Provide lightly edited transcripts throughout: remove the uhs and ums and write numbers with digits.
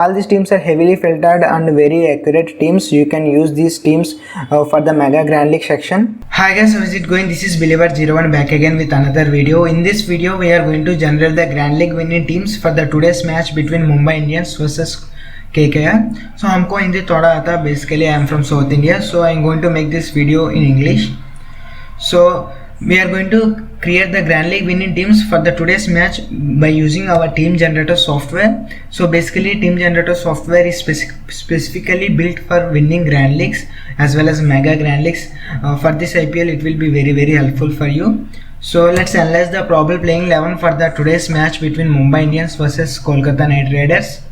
All these teams are heavily filtered and very accurate teams. You can use these teams for the Mega Grand League section. Hi guys, how is it going? This is Believer01 back again with another video. In this video, we are going to generate the Grand League winning teams for the today's match between Mumbai Indians versus KKR. So हमको हिंदी थोड़ा आता है. Basically, I am from South India, so I am going to make this video in English. So we are going to create the Grand League winning teams for the today's match by using our team generator software. So basically, team generator software is specifically built for winning Grand Leagues as well as Mega Grand Leagues. For this IPL, it will be very helpful for you. So let's analyze the probable playing 11 for the today's match between Mumbai Indians versus Kolkata Knight Riders.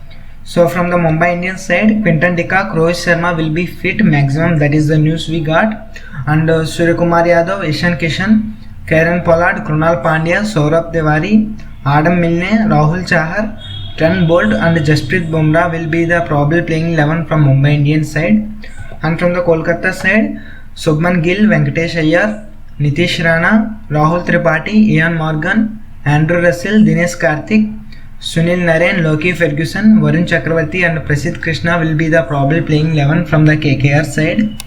So from the Mumbai Indians side, Quinton de Kock, Rohit Sharma will be fit maximum. That is the news we got. And Suryakumar Yadav, Ishan Kishan, Kieron Pollard, Krunal Pandya, Saurabh Tiwari, Adam Milne, Rahul Chahar, Trent Bolt and Jasprit Bumrah will be the probable playing 11 from Mumbai Indians side. And from the Kolkata side, Shubman Gill, Venkatesh Iyer, Nitish Rana, Rahul Tripathi, Ian Morgan, Andrew Russell, Dinesh Karthik, Sunil Narine, Loki Ferguson, Varun Chakravarti and Prasidh Krishna will be the probable playing 11 from the KKR side.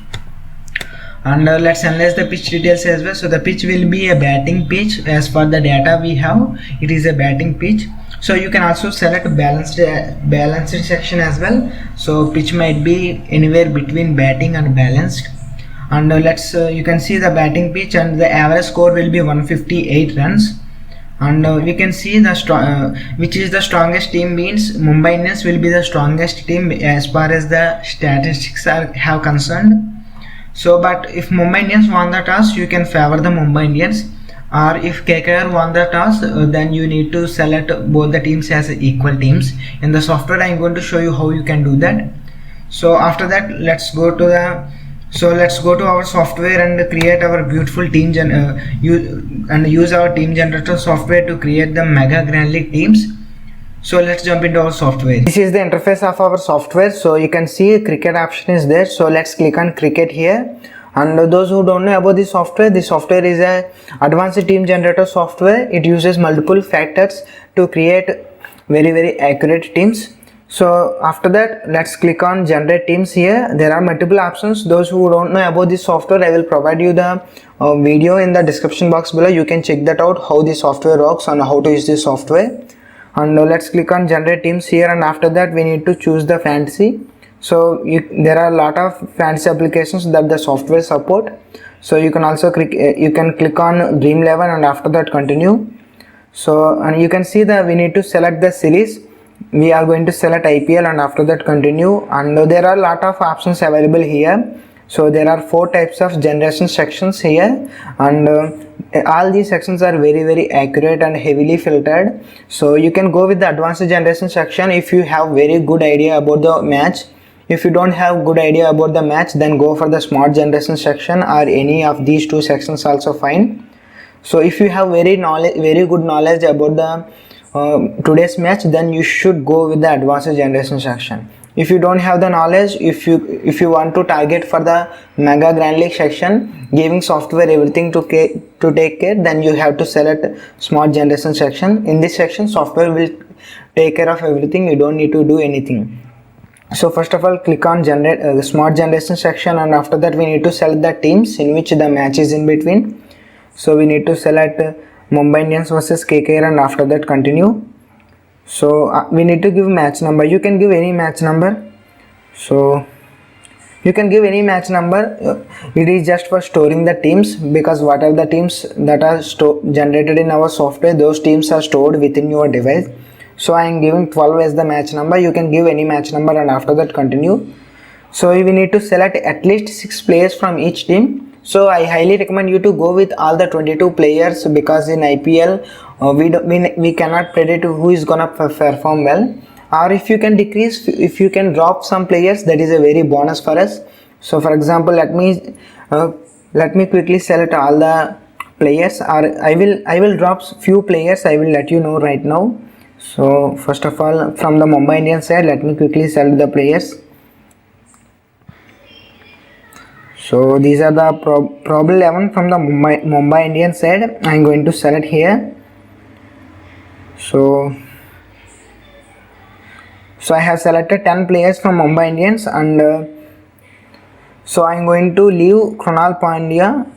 And let's analyze the pitch details as well. So the pitch will be a batting pitch. As per the data we have, it is a batting pitch. So you can also select balanced section as well. So pitch might be anywhere between batting and balanced. And you can see the batting pitch, and the average score will be 158 runs. And we can see the which is the strongest team means Mumbai Indians will be the strongest team as far as the statistics have concerned. So but if Mumbai Indians won the toss, you can favor the Mumbai Indians, or if KKR won the toss, then you need to select both the teams as equal teams. In the software I am going to show you how you can do that. So after that, let's go to our software and create our beautiful team use our team generator software to create the Mega Grand League teams. So let's jump into our software. This is the interface of our software. So you can see cricket option is there. So let's click on cricket here. And those who don't know about this software is a advanced team generator software. It uses multiple factors to create very accurate teams. So after that, let's click on generate teams here. There are multiple options. Those who don't know about this software, I will provide you the video in the description box below. You can check that out, how the software works and how to use this software. And let's click on generate teams here, and after that we need to choose the fantasy. So there are a lot of fantasy applications that the software support. So you can also click on Dream 11 and after that continue. So and you can see that we need to select the series. We are going to select IPL and after that continue. And there are a lot of options available here. So there are 4 types of generation sections here, and all these sections are very accurate and heavily filtered. So you can go with the advanced generation section if you have very good idea about the match. If you don't have good idea about the match, then go for the smart generation section, or any of these 2 sections also fine. So if you have very good knowledge about the today's match, then you should go with the advanced generation section. If you don't have the knowledge, if you want to target for the Mega Grand League section, giving software everything to take care, then you have to select smart generation section. In this section, software will take care of everything. You don't need to do anything. So first of all, click on generate smart generation section, and after that we need to select the teams in which the match is in between. So we need to select Mumbai Indians versus KKR and after that continue. So we need to give match number. You can give any match number. So you can give any match number. It is just for storing the teams, because what are the teams that are generated in our software, those teams are stored within your device. So I am giving 12 as the match number. You can give any match number and after that continue. So we need to select at least 6 players from each team. So I highly recommend you to go with all the 22 players, because in IPL we cannot predict who is gonna perform well. Or if you can drop some players, that is a very bonus for us. So for example, let me quickly select all the players, or I will drop few players. I will let you know right now. So first of all, from the Mumbai Indians side, let me quickly select the players. So these are the probable 11 from the Mumbai Indians side. I am going to select here. So So I have selected 10 players from Mumbai Indians, and so I am going to leave Krunal Pandya.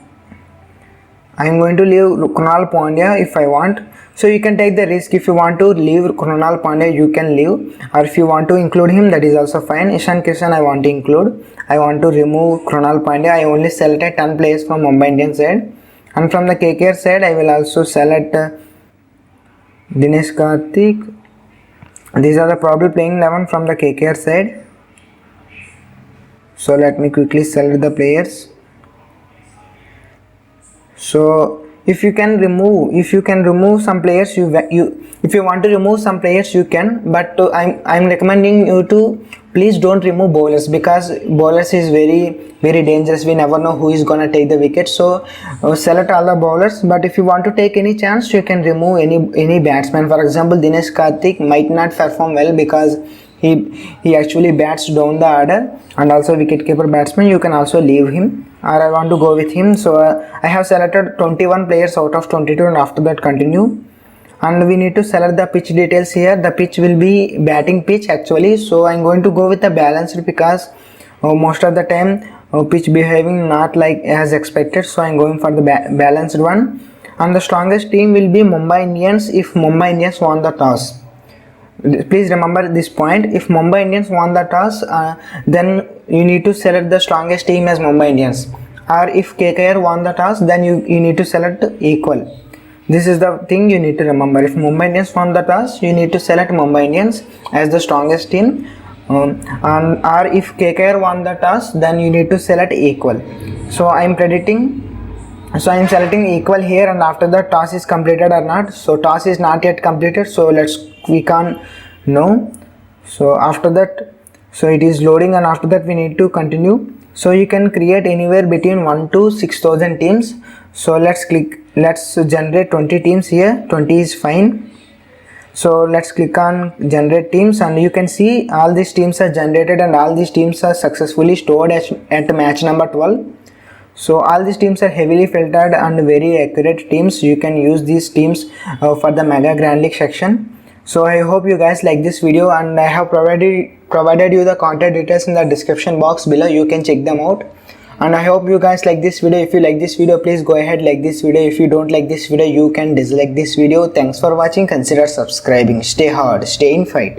I am going to leave Krunal Pandya if I want. So you can take the risk. If you want to leave Krunal Pandya, you can leave, or if you want to include him, that is also fine. Ishan Kishan I want to include. I want to remove Krunal Pandya. I only selected 10 players from Mumbai Indians side, and from the KKR side I will also select Dinesh Karthik. These are the probable playing 11 from the KKR side. So let me quickly select the players. So if you can remove some players, if you want to remove some players you can, but I'm recommending you to please don't remove bowlers, because bowlers is very dangerous. We never know who is gonna take the wicket. So select all the bowlers, but if you want to take any chance, you can remove any batsman. For example, Dinesh Karthik might not perform well because he actually bats down the order, and also wicketkeeper batsman, you can also leave him, or I want to go with him. So I have selected 21 players out of 22, and after that continue. And we need to select the pitch details here. The pitch will be batting pitch actually, so I'm going to go with the balanced, because most of the time pitch behaving not like as expected, so I'm going for the balanced one. And the strongest team will be Mumbai Indians if Mumbai Indians won the toss. Please remember this point. If Mumbai Indians won the toss, then you need to select the strongest team as Mumbai Indians, or if KKR won the toss, then you need to select equal. This is the thing you need to remember. If Mumbai Indians won the toss, you need to select Mumbai Indians as the strongest team, or if KKR won the toss, then you need to select equal. So I am selecting equal here, and after that toss is completed or not. So toss is not yet completed, so let's click on no. So after that, so it is loading, and after that we need to continue. So you can create anywhere between 1 to 6,000 teams. So let's generate 20 teams here. 20 is fine. So let's click on generate teams, and you can see all these teams are generated, and all these teams are successfully stored at match number 12. So all these teams are heavily filtered and very accurate teams. You can use these teams for the Mega Grand League section. So I hope you guys like this video, and I have provided you the contact details in the description box below. You can check them out, and I hope you guys like this video. If you like this video, please go ahead like this video. If you don't like this video, you can dislike this video. Thanks for watching. Consider subscribing. Stay hard, stay in fight.